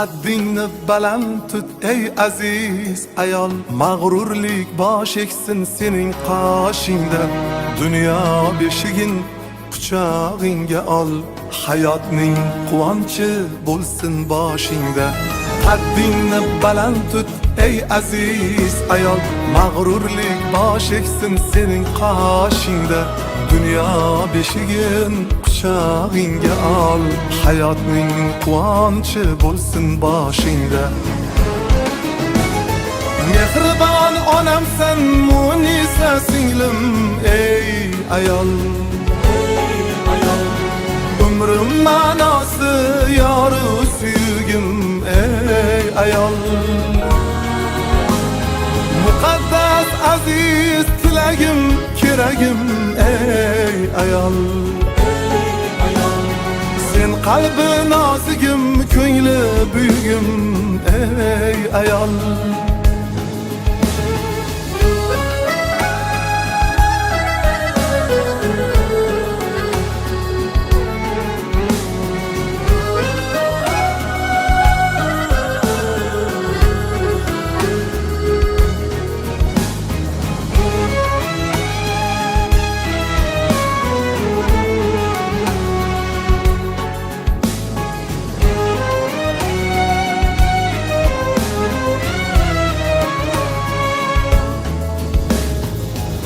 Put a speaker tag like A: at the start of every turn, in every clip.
A: Haddingni baland tut ey aziz ayol, mag'rurlik bosh eksin sening qoshingda. Dunyo beshigin quchog'ingga ol, hayotning quvonchi bo'lsin boshingda. Haddingni baland tut ey aziz ayol, mag'rurlik bosh eksin sening qoshingda. Dunyo beshigin quchog'ingga ol, hayotning quvonchi bo'lsin boshingda. Mehribon onamsan, Munisa singlim ey ayol. Umrim ma'nosi yoru suyugim ey ayol. Muqaddas aziz tilagim, keragim ey ayol. Sen qalbi nozigim, ko'ngli buyugim ey ayol.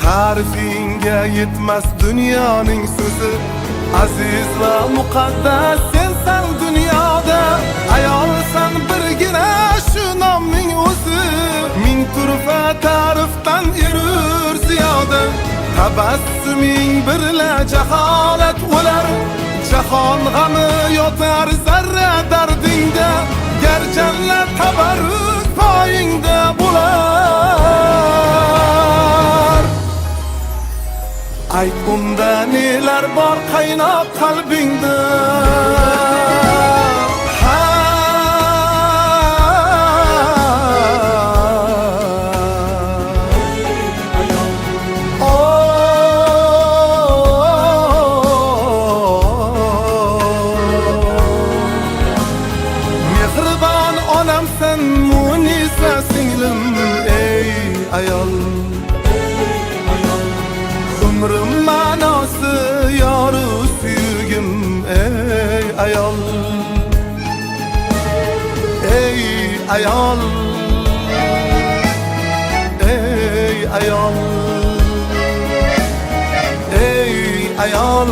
A: Ta'rifinga yetmas dunyoning so'zi, aziz va muqaddas sensan dunyoda. Ayolsan birgina shu nomning o'zi, ming turfa ta'rifdan erur ziyoda. Tabassuming birla jaholat o'lar, jahon g'ami yotar zarra dardingda. Gar jannat tabarruk poyingda bo'lar. Ayt unda nelar bor qaynoq qalbingda. Mehribon onamsan, Munisa singlim ey ayol. Umrim ma'nosi yoru suyugim ey ayol. Ey ayol, ey ayol, ey ayol.